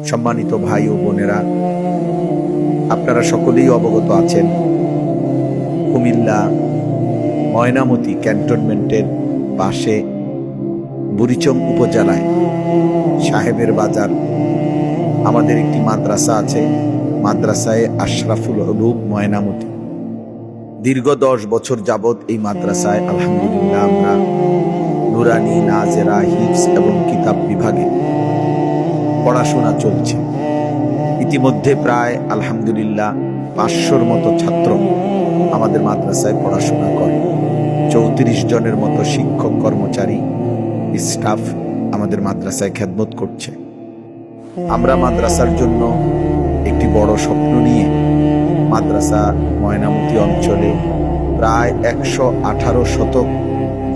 সম্মানিত ভাই ও বোনেরা, আপনারা সকলেই অবগত আছেন কুমিল্লা ময়নামতি ক্যান্টনমেন্টের পাশে বুড়িচং উপজেলায় সাহেবের বাজার আমাদের একটি মাদ্রাসা আছে, মাদ্রাসায়ে আশরাফুল উলুম ময়নামতি। দীর্ঘ 10 বছর যাবৎ এই মাদ্রাসায় আলহামদুলিল্লাহ আমরা নুরানি, নাজেরা, হিফজ এবং কিতাব বিভাগে পড়াশোনা চলছে। ইতিমধ্যে প্রায় আলহামদুলিল্লাহ 500-র মতো ছাত্র আমাদের মাদ্রাসায় পড়াশোনা করে। 34 জনের মতো শিক্ষক, কর্মচারী, স্টাফ আমাদের মাদ্রাসায় খেদমত করছে। আমরা মাদ্রাসার জন্য একটি বড় স্বপ্ন নিয়ে মাদ্রাসা ময়নামতি অঞ্চলে প্রায় 118 শতক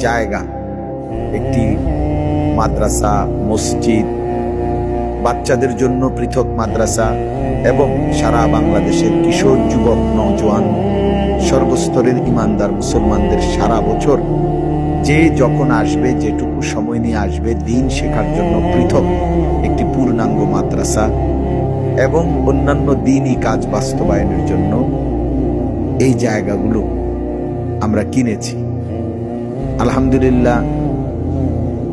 জায়গা, একটি মাদ্রাসা, মসজিদ, বাচ্চাদের জন্য পৃথক মাদ্রাসা এবং সারা বাংলাদেশের কিশোর, যুবক, নওজোয়ান, সর্বস্তরের ইমানদার মুসলমানদের সারা বছর যে যখন আসবে, যেটুকু সময় নিয়ে আসবে, দিন শেখার জন্য পৃথক একটি পূর্ণাঙ্গ মাদ্রাসা এবং অন্যান্য দিনই কাজ বাস্তবায়নের জন্য এই জায়গাগুলো আমরা কিনেছি। আলহামদুলিল্লাহ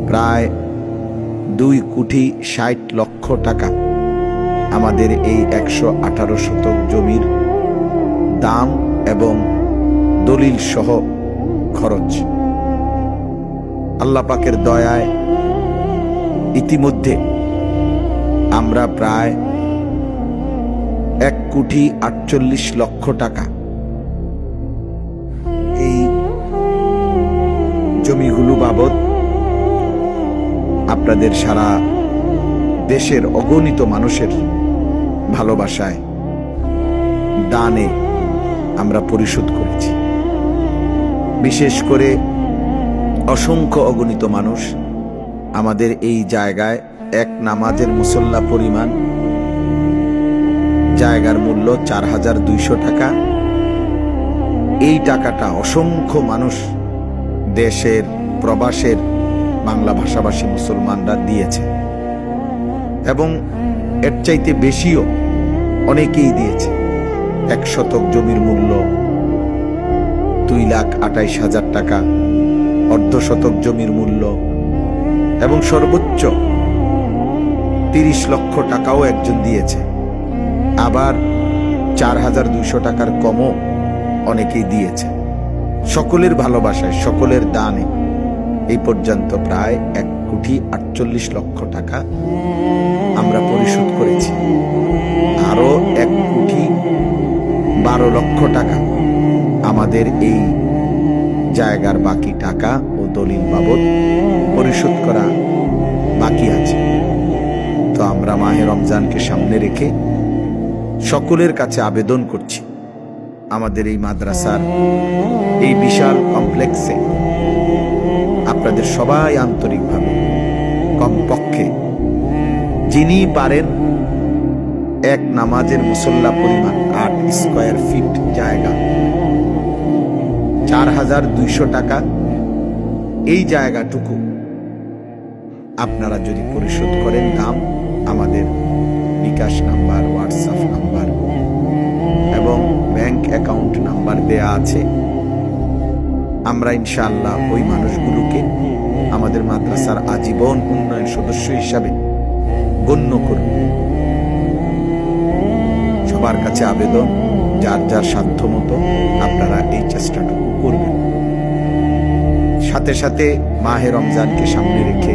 প্রায় 2,60,00,000 টাকা আমাদের এই 118 শতক জমির দাম এবং দলিল সহ খরচ। আল্লাহ পাকের দয়ায় ইতিমধ্যে আমরা প্রায় 1,48,00,000 টাকা এই জমিগুলো বাবদ আপনাদের সারা দেশের অগণিত মানুষের ভালোবাসায়, দানে আমরা পরিশোধ করেছি। বিশেষ করে অসংখ্য অগণিত মানুষ আমাদের এই জায়গায় এক নামাজের মুসল্লা পরিমাণ জায়গার মূল্য 4,200 টাকা। এই টাকাটা অসংখ্য মানুষ, দেশের প্রবাসের বাংলা ভাষাভাষী মুসলমানরা দিয়েছে এবং এর চাইতে বেশিও অনেকেই দিয়েছে। 1 শতক জমির মূল্য 2,28,000 টাকা, অর্ধ শতক জমির মূল্য এবং সর্বোচ্চ 30 লক্ষ টাকাও একজন দিয়েছে। আবার 4,200 টাকার কমও অনেকেই দিয়েছে। সকলের ভালোবাসায়, সকলের দানে এই পর্যন্ত প্রায় 1,48,00,000 টাকা আমরা পরিশোধ করেছি। আরো 1,12,00,000 টাকা আমাদের এই জায়গার বাকি টাকা ও দলিল বাবদ পরিশোধ করা বাকি আছে। তো আমরা মাহে রমজানকে সামনে রেখে সকলের কাছে আবেদন করছি, আমাদের এই মাদ্রাসার এই বিশাল কমপ্লেক্সে আপনাদের সবাই আন্তরিকভাবে কমপক্ষে যিনি পারেন এক নামাজের মুসল্লা পরিমাণ 8 স্কয়ার ফিট জায়গা, 4,200 টাকা, এই জায়গাটুকু আপনারা যদি পরিশোধ করেন, দাম আমাদের বিকাশ নাম্বার, হোয়াটসঅ্যাপ নাম্বার এবং ব্যাংক অ্যাকাউন্ট নাম্বার দেয়া আছে। আমরা ইনশাআল্লাহ ওই মানুষগুলোকে আমাদের মাদ্রাসার আজীবন উন্নয়ন সদস্য হিসাবে গণ্য করব। সবার কাছে আবেদন, যার যার সাধ্য মতো আপনারা এই চেষ্টাটুকু করবেন। সাথে সাথে মাহে রমজানকে সামনে রেখে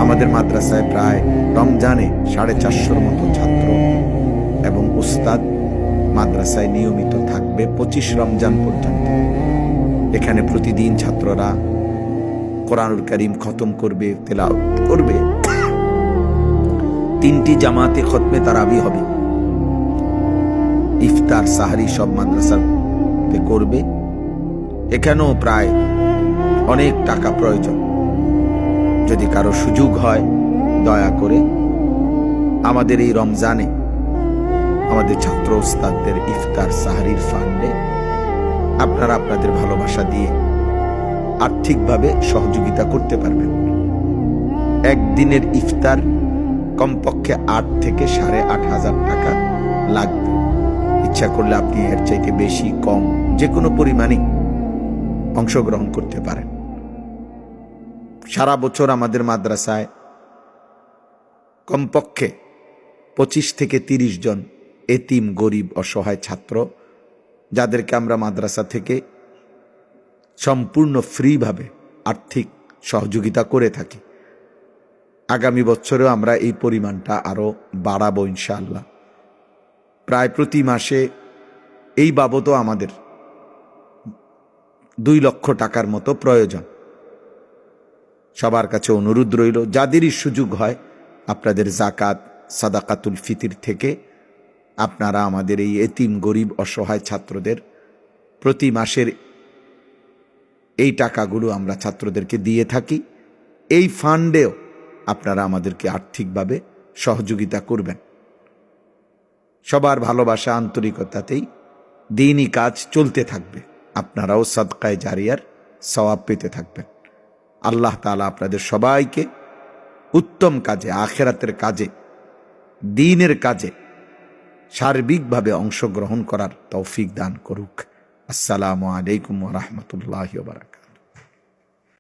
আমাদের মাদ্রাসায় প্রায় রমজানে 450-র মতো ছাত্র এবং উস্তাদ মাদ্রাসায় নিয়মিত থাকবে 25 রমজান পর্যন্ত। এখানে প্রতিদিন ছাত্ররা কোরআনুল কারীম খতম করবে, তেলাওয়াত করবে। 3টি জামাতে খতমে তারাবি হবে। ইফতার, সাহারি সব মাদ্রাসাতে করবে। এখানেও প্রায় অনেক টাকা প্রয়োজন। যদি কারো সুযোগ হয়, দয়া করে আমাদের এই রমজানে আমাদের ছাত্র উস্তাদদের ইফতার, সাহারির ফান্ডে আপনারা আপনাদের ভালোবাসা দিয়ে আর্থিকভাবে সহযোগিতা করতে পারবেন। একদিনের ইফতার কমপক্ষে 8 থেকে 8,500 টাকা লাগবে। ইচ্ছা করলে আপনি এর চাইতে বেশি কম যে কোনো পরিমাণে অংশগ্রহণ করতে পারেন। সারা বছর আমাদের মাদ্রাসায় কমপক্ষে 25 থেকে 30 জন এতিম, গরিব, অসহায় ছাত্র, যাদেরকে আমরা মাদ্রাসা থেকে সম্পূর্ণ ফ্রিভাবে আর্থিক সহযোগিতা করে থাকি। আগামী বছরেও আমরা এই পরিমাণটা আরও বাড়াবো ইনশাআল্লাহ। প্রায় প্রতি মাসে এই বাবদও আমাদের 2 লক্ষ টাকার মতো প্রয়োজন। সবার কাছে অনুরোধ রইল, যাদেরই সুযোগ হয় আপনাদের জাকাত, সাদাকাতুল ফিতির থেকে আপনারা আমাদের এই এতিম, গরিব, অসহায় ছাত্রদের প্রতি মাসের এই টাকাগুলো আমরা ছাত্রদেরকে দিয়ে থাকি। এই ফান্ডেও আপনারা আমাদেরকে আর্থিকভাবে সহযোগিতা করবেন। সবার ভালোবাসা, আন্তরিকতাতেই দ্বীনি কাজ চলতে থাকবে। আপনারাও সাদকায়ে জারিয়ার সওয়াব পেতে থাকবেন। আল্লাহ তাআলা আপনাদের সবাইকে উত্তম কাজে, আখিরাতের কাজে, দ্বীনের কাজে সার্বিকভাবে অংশগ্রহণ করার তৌফিক দান করুক। আসসালামু আলাইকুম ওয়া রাহমাতুল্লাহি ওয়া বারাকাতুহু।